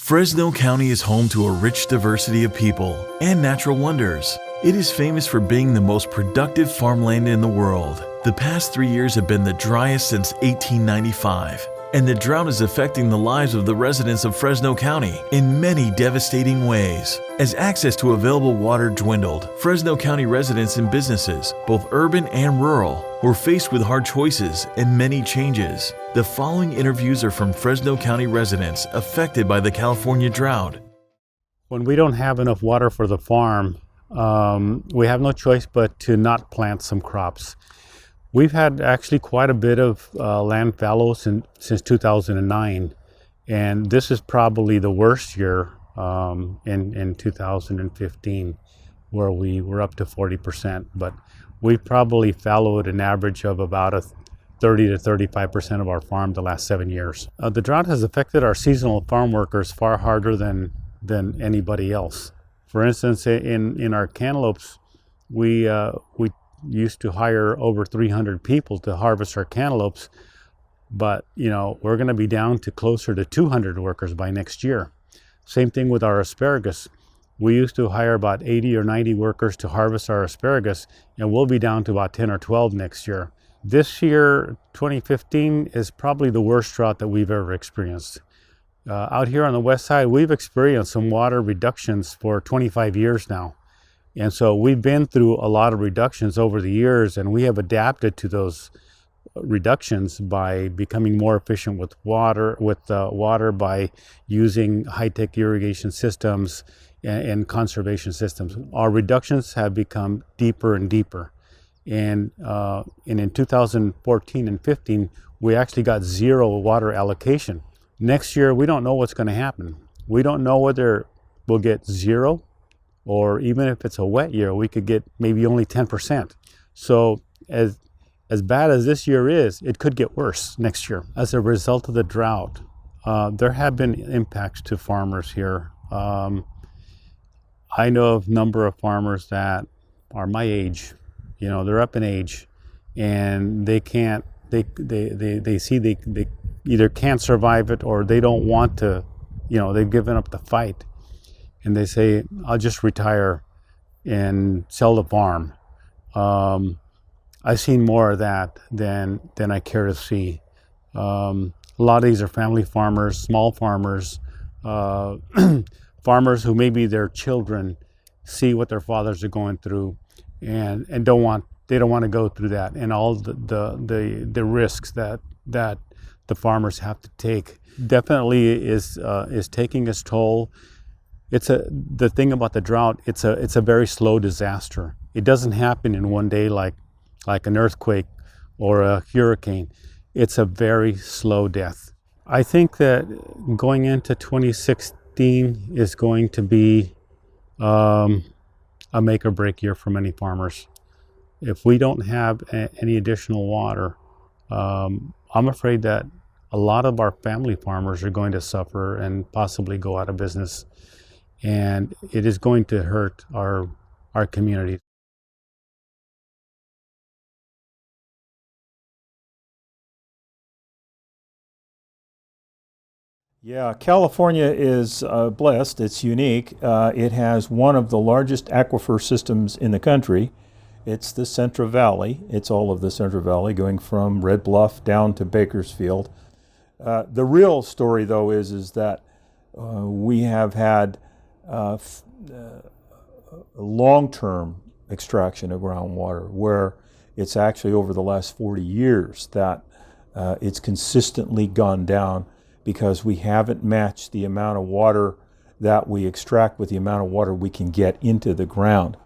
Fresno County is home to a rich diversity of people and natural wonders. It is famous for being the most productive farmland in the world. The past 3 years have been the driest since 1895, and the drought is affecting the lives of the residents of Fresno County in many devastating ways. As access to available water dwindled, Fresno County residents and businesses, both urban and rural, were faced with hard choices and many changes. The following interviews are from Fresno County residents affected by the California drought. When we don't have enough water for the farm, we have no choice but to not plant some crops. We've had actually quite a bit of land fallow since 2009, and this is probably the worst year in 2015, where we were up to 40%, but we probably fallowed an average of about 30 to 35% of our farm the last 7 years. The drought has affected our seasonal farm workers far harder than anybody else. For instance, in our cantaloupes, we used to hire over 300 people to harvest our cantaloupes, but we're going to be down to closer to 200 workers by next year. Same thing with our asparagus. We used to hire about 80 or 90 workers to harvest our asparagus, and we'll be down to about 10 or 12 next year. This year, 2015, is probably the worst drought that we've ever experienced. Out here on the west side, we've experienced some water reductions for 25 years now. And so we've been through a lot of reductions over the years, and we have adapted to those reductions by becoming more efficient with water, by using high-tech irrigation systems and conservation systems. Our reductions have become deeper and deeper. And in 2014 and 15, we actually got zero water allocation. Next year, we don't know what's going to happen. We don't know whether we'll get zero, or even if it's a wet year, we could get maybe only 10%. So as bad as this year is, it could get worse next year. As a result of the drought, there have been impacts to farmers here. I know of a number of farmers that are my age. They're up in age, and they can't. They see they either can't survive it, or they don't want to. They've given up the fight, and they say, "I'll just retire and sell the farm." I've seen more of that than I care to see. A lot of these are family farmers, small farmers, farmers who maybe their children see what their fathers are going through, and they don't want to go through that, and all the risks that the farmers have to take. Definitely is taking its toll. The thing about the drought, it's a very slow disaster. It doesn't happen in one day like an earthquake or a hurricane. It's a very slow death. I think that going into 2016 is going to be a make or break year for many farmers. If we don't have any additional water, I'm afraid that a lot of our family farmers are going to suffer and possibly go out of business. And it is going to hurt our community. Yeah, California is blessed. It's unique. It has one of the largest aquifer systems in the country. It's the Central Valley. It's all of the Central Valley, going from Red Bluff down to Bakersfield. The real story, though, is that we have had long-term extraction of groundwater, where it's actually over the last 40 years that it's consistently gone down, because we haven't matched the amount of water that we extract with the amount of water we can get into the ground.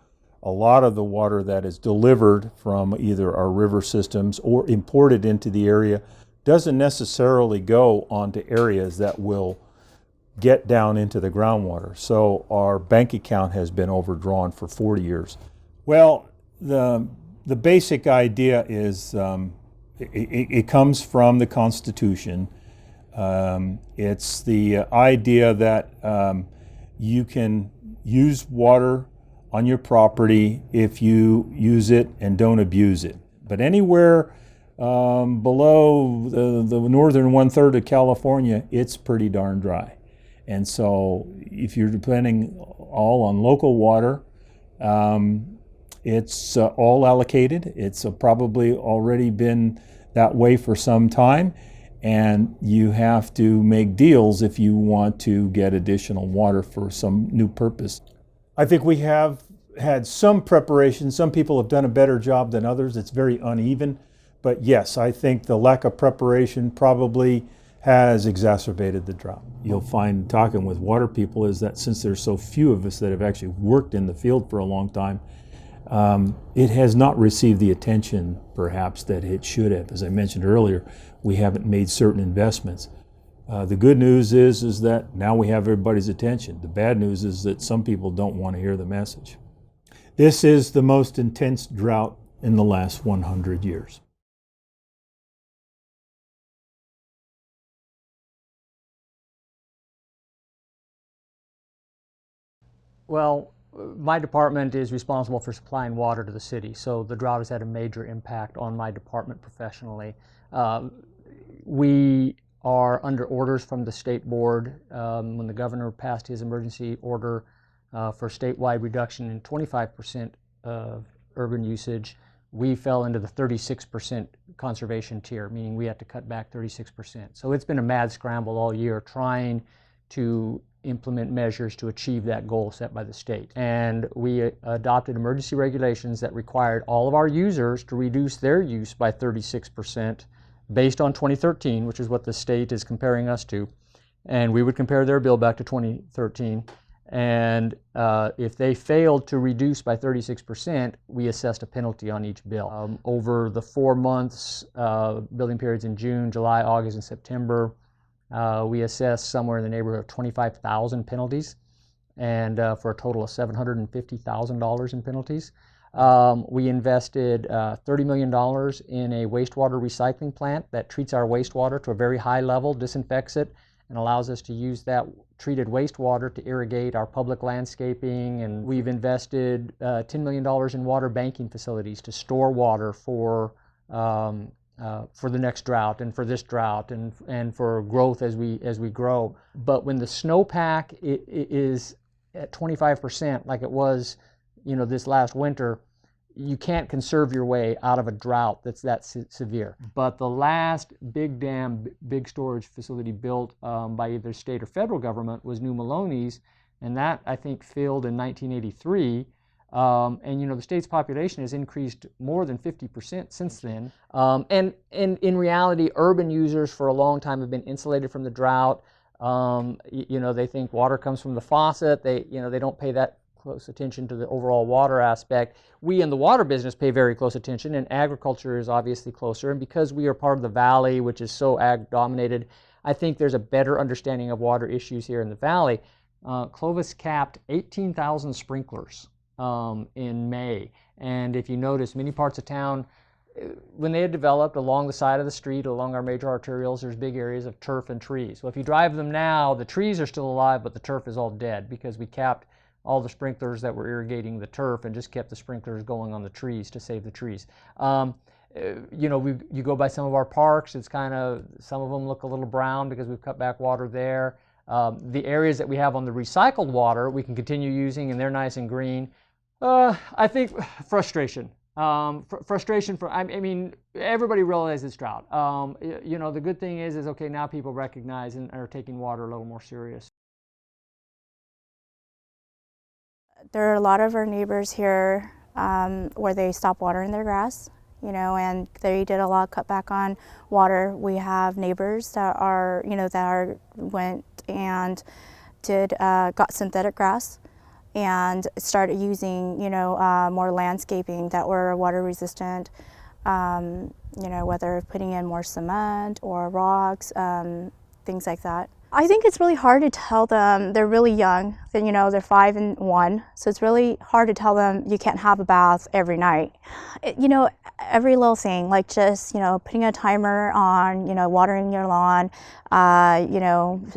A lot of the water that is delivered from either our river systems or imported into the area doesn't necessarily go onto areas that will get down into the groundwater. So our bank account has been overdrawn for 40 years. Well, the basic idea is it comes from the Constitution. It's the idea that you can use water on your property if you use it and don't abuse it. But anywhere below the northern 1/3 of California, it's pretty darn dry. And so if you're depending all on local water, it's all allocated. It's probably already been that way for some time, and you have to make deals if you want to get additional water for some new purpose. I think we have had some preparation. Some people have done a better job than others. It's very uneven. But yes, I think the lack of preparation probably has exacerbated the drought. You'll find, talking with water people, is that since there's so few of us that have actually worked in the field for a long time, it has not received the attention perhaps that it should have. As I mentioned earlier, we haven't made certain investments. The good news is that now we have everybody's attention. The bad news is that some people don't want to hear the message. This is the most intense drought in the last 100 years. Well, my department is responsible for supplying water to the city, so the drought has had a major impact on my department professionally. We are under orders from the state board. When the governor passed his emergency order for statewide reduction in 25% of urban usage, we fell into the 36% conservation tier, meaning we had to cut back 36%. So it's been a mad scramble all year trying to implement measures to achieve that goal set by the state. And we adopted emergency regulations that required all of our users to reduce their use by 36% based on 2013, which is what the state is comparing us to. And we would compare their bill back to 2013. And if they failed to reduce by 36%, we assessed a penalty on each bill. Over the 4 months, billing periods in June, July, August, and September, we assessed somewhere in the neighborhood of 25,000 penalties, and for a total of $750,000 in penalties. We invested $30 million in a wastewater recycling plant that treats our wastewater to a very high level, disinfects it, and allows us to use that treated wastewater to irrigate our public landscaping. And we've invested $10 million in water banking facilities to store water for the next drought and for this drought and for growth as we grow. But when the snowpack is at 25% like it was, this last winter, you can't conserve your way out of a drought that's that severe. But the last big dam, big storage facility built by either state or federal government was New Maloney's, and that I think filled in 1983. And the state's population has increased more than 50% since then. And in reality, urban users for a long time have been insulated from the drought. They think water comes from the faucet. They don't pay that close attention to the overall water aspect. We in the water business pay very close attention, and agriculture is obviously closer. And because we are part of the valley, which is so ag dominated, I think there's a better understanding of water issues here in the valley. Clovis capped 18,000 sprinklers in May. And if you notice, many parts of town, when they had developed along the side of the street, along our major arterials, there's big areas of turf and trees. Well, if you drive them now, the trees are still alive, but the turf is all dead because we capped all the sprinklers that were irrigating the turf and just kept the sprinklers going on the trees to save the trees. You go by some of our parks, it's kind of, some of them look a little brown because we've cut back water there. The areas that we have on the recycled water, we can continue using, and they're nice and green. I think frustration. Frustration for, everybody realizes it's drought. The good thing is okay, now people recognize and are taking water a little more serious. There are a lot of our neighbors here where they stop watering their grass, and they did a lot of cutback on water. We have neighbors that went and got synthetic grass and started using, more landscaping that were water resistant, whether putting in more cement or rocks, things like that. I think it's really hard to tell them. They're really young, they're 5 and 1, so it's really hard to tell them you can't have a bath every night. Every little thing, like just, putting a timer on, watering your lawn,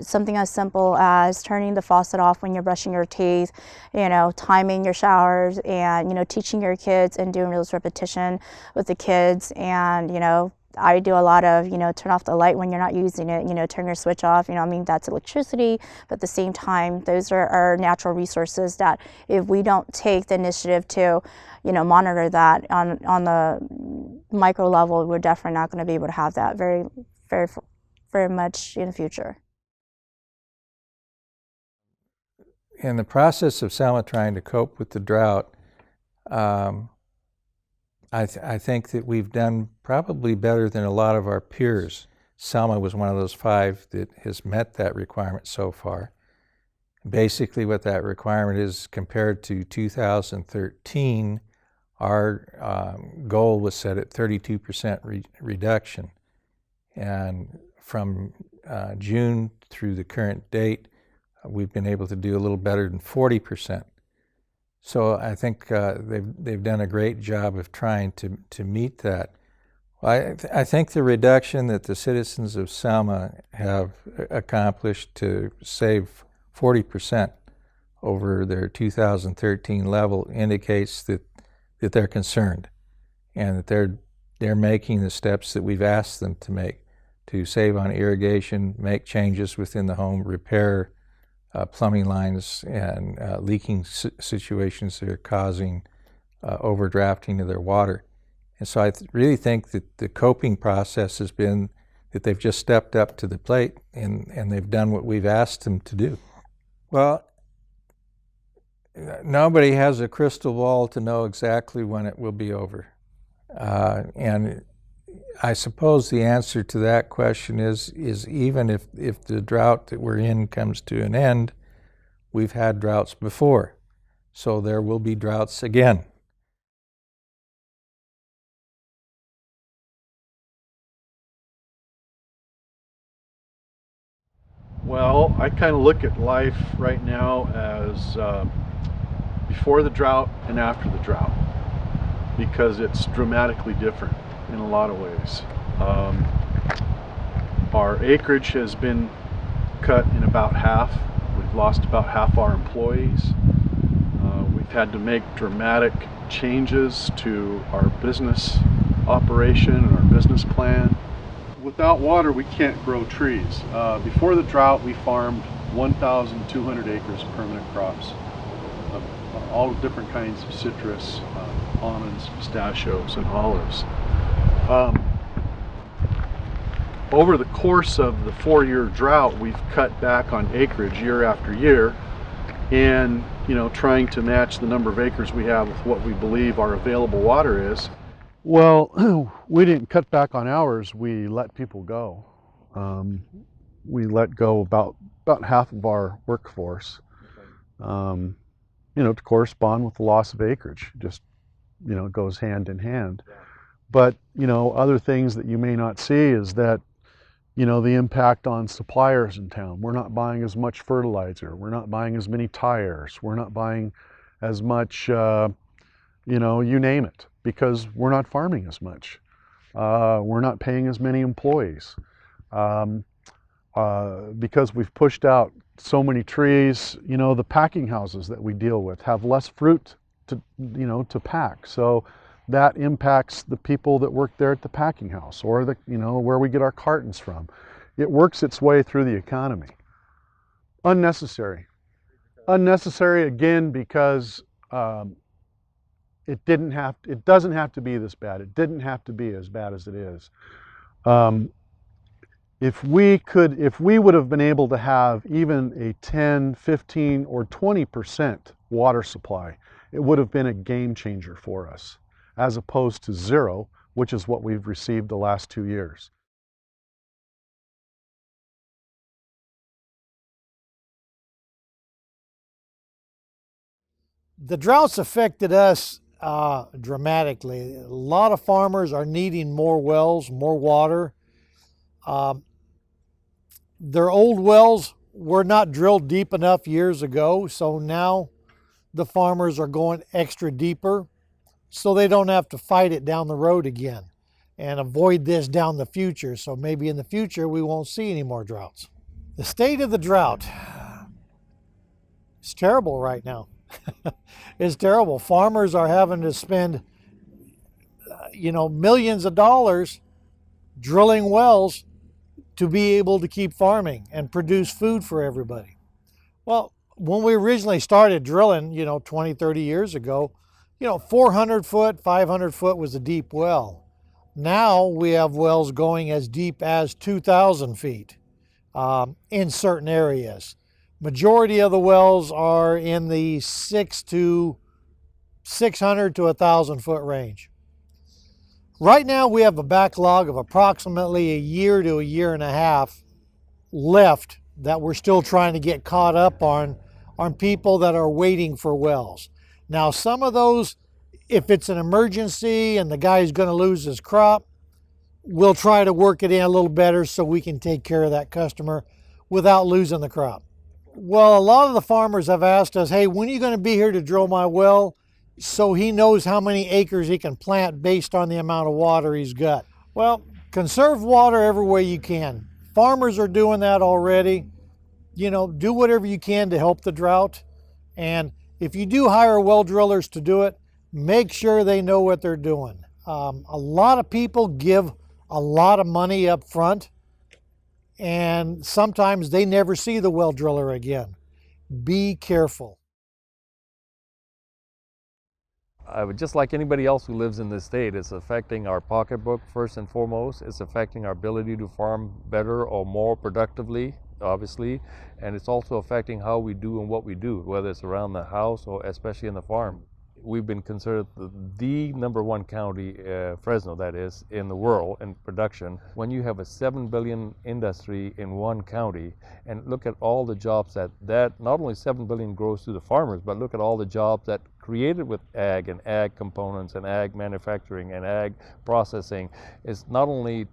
something as simple as turning the faucet off when you're brushing your teeth, timing your showers, and, teaching your kids and doing those repetition with the kids, and, I do a lot of, turn off the light when you're not using it, turn your switch off, I mean, that's electricity, but at the same time, those are natural resources that if we don't take the initiative to, monitor that on the micro level, we're definitely not going to be able to have that very, very, very much in the future. In the process of Selma trying to cope with the drought, I think that we've done probably better than a lot of our peers. Selma was one of those 5 that has met that requirement so far. Basically what that requirement is compared to 2013, our goal was set at 32% reduction. And from June through the current date, we've been able to do a little better than 40%. So I think they've done a great job of trying to meet that. I think the reduction that the citizens of Selma have accomplished to save 40% over their 2013 level indicates that they're concerned and that they're making the steps that we've asked them to make to save on irrigation, make changes within the home, repair plumbing lines and leaking situations that are causing overdrafting of their water. And so I really think that the coping process has been that they've just stepped up to the plate and they've done what we've asked them to do. Well, nobody has a crystal ball to know exactly when it will be over. And I suppose the answer to that question is even if the drought that we're in comes to an end, we've had droughts before, so there will be droughts again. Well, I kind of look at life right now as before the drought and after the drought, because it's dramatically different in a lot of ways. Our acreage has been cut in about half. We've lost about half our employees. We've had to make dramatic changes to our business operation and our business plan. Without water, we can't grow trees. Before the drought, we farmed 1,200 acres of permanent crops, all different kinds of citrus, almonds, pistachios, and olives. Over the course of the 4-year drought, we've cut back on acreage year after year, and trying to match the number of acres we have with what we believe our available water is. Well, we didn't cut back on hours. We let people go. We let go about half of our workforce, to correspond with the loss of acreage. Just it goes hand in hand. But other things that you may not see is that the impact on suppliers in town. We're not buying as much fertilizer. We're not buying as many tires. We're not buying as much, you name it, because we're not farming as much. We're not paying as many employees. Because we've pushed out so many trees, the packing houses that we deal with have less fruit to pack. So that impacts the people that work there at the packing house or where we get our cartons from. It works its way through the economy. Unnecessary. Unnecessary again because it doesn't have to be this bad. It didn't have to be as bad as it is. If we would have been able to have even a 10, 15, or 20% water supply, it would have been a game changer for us, as opposed to 0, which is what we've received the last 2 years. The droughts affected us dramatically. A lot of farmers are needing more wells, more water. Their old wells were not drilled deep enough years ago, so now the farmers are going extra deeper so they don't have to fight it down the road again and avoid this down the future. So maybe in the future we won't see any more droughts. The state of the drought is terrible right now. It's terrible. Farmers are having to spend millions of dollars drilling wells to be able to keep farming and produce food for everybody. Well, when we originally started drilling, 20, 30 years ago, 400 foot, 500 foot was a deep well. Now we have wells going as deep as 2,000 feet in certain areas. Majority of the wells are in the 600 to 1,000 foot range. Right now we have a backlog of approximately a year to a year and a half left that we're still trying to get caught up on people that are waiting for wells. Now some of those, if it's an emergency and the guy's going to lose his crop, we'll try to work it in a little better so we can take care of that customer without losing the crop. Well, a lot of the farmers have asked us, hey, when are you going to be here to drill my well so he knows how many acres he can plant based on the amount of water he's got? Well, conserve water every way you can. Farmers are doing that already. Do whatever you can to help the drought. And if you do hire well drillers to do it, make sure they know what they're doing. A lot of people give a lot of money up front, and sometimes they never see the well driller again. Be careful. I would just like anybody else who lives in this state, it's affecting our pocketbook first and foremost. It's affecting our ability to farm better or more productively, obviously, and it's also affecting how we do and what we do, whether it's around the house or especially in the farm. We've been considered the #1 county, Fresno that is, in the world in production. When you have a $7 billion industry in one county, and look at all the jobs that not only $7 billion grows to the farmers, but look at all the jobs that created with ag and ag components and ag manufacturing and ag processing. Is not only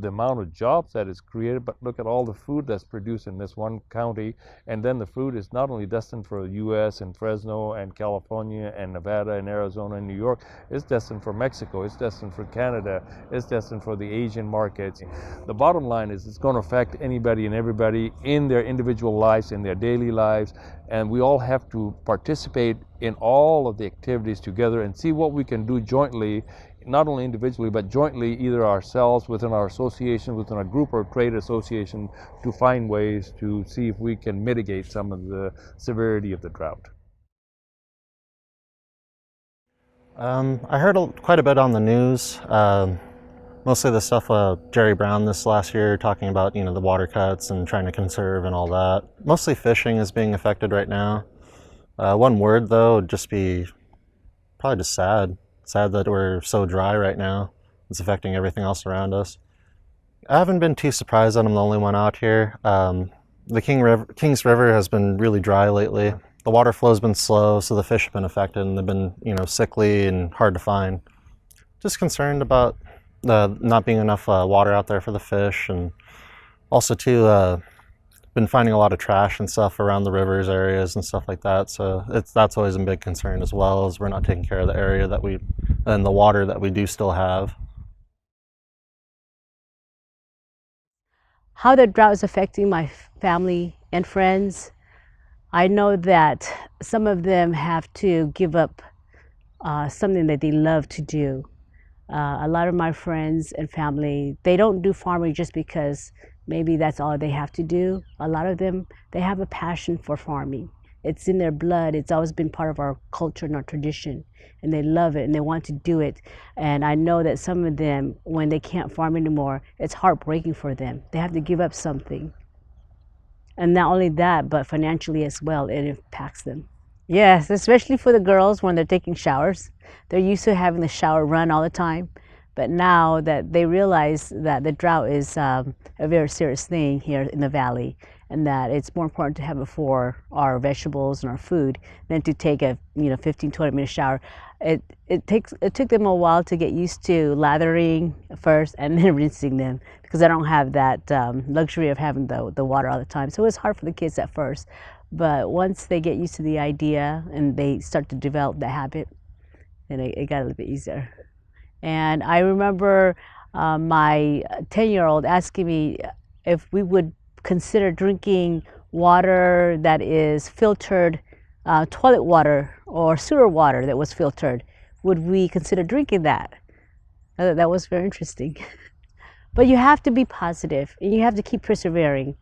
the amount of jobs that is created, but look at all the food that's produced in this one county. And then the food is not only destined for the U.S. and Fresno and California and Nevada and Arizona and New York, it's destined for Mexico, it's destined for Canada, it's destined for the Asian markets. The bottom line is it's going to affect anybody and everybody in their individual lives, in their daily lives, and we all have to participate in all of the activities together and see what we can do jointly, not only individually, but jointly, either ourselves, within our association, within a group or trade association, to find ways to see if we can mitigate some of the severity of the drought. I heard quite a bit on the news, mostly the stuff Jerry Brown this last year talking about, the water cuts and trying to conserve and all that. Mostly fishing is being affected right now. One word though would just be probably just sad. Sad that we're so dry right now. It's affecting everything else around us. I haven't been too surprised that I'm the only one out here. The Kings River has been really dry lately. The water flow's been slow, so the fish have been affected and they've been, sickly and hard to find. Just concerned about not being enough water out there for the fish, and also too, been finding a lot of trash and stuff around the rivers areas and stuff like that. So that's always a big concern as well, as we're not taking care of the area and the water that we do still have. How the drought is affecting my family and friends, I know that some of them have to give up something that they love to do. A lot of my friends and family, they don't do farming just because maybe that's all they have to do. A lot of them, they have a passion for farming. It's in their blood. It's always been part of our culture and our tradition, and they love it and they want to do it. And I know that some of them, when they can't farm anymore, it's heartbreaking for them. They have to give up something. And not only that, but financially as well, it impacts them. Yes, especially for the girls when they're taking showers. They're used to having the shower run all the time. But now that they realize that the drought is a very serious thing here in the valley, and that it's more important to have it for our vegetables and our food than to take a 15, 20-minute shower. It took them a while to get used to lathering first and then rinsing them, because I don't have that luxury of having the water all the time. So it was hard for the kids at first. But once they get used to the idea and they start to develop the habit, then it got a little bit easier. And I remember my 10-year-old asking me if we would consider drinking water that is filtered, toilet water or sewer water that was filtered. Would we consider drinking that? That was very interesting. But you have to be positive, and you have to keep persevering.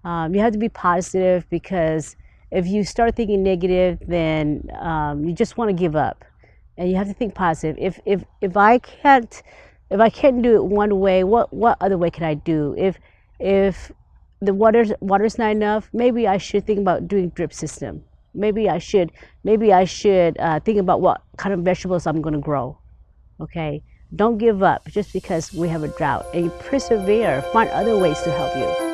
You have to be positive, because if you start thinking negative, then you just want to give up. And you have to think positive. If I can't do it one way, what other way can I do? If the water's not enough, maybe I should think about doing drip system. Maybe I should think about what kind of vegetables I'm going to grow. Okay, don't give up just because we have a drought, and you persevere. Find other ways to help you.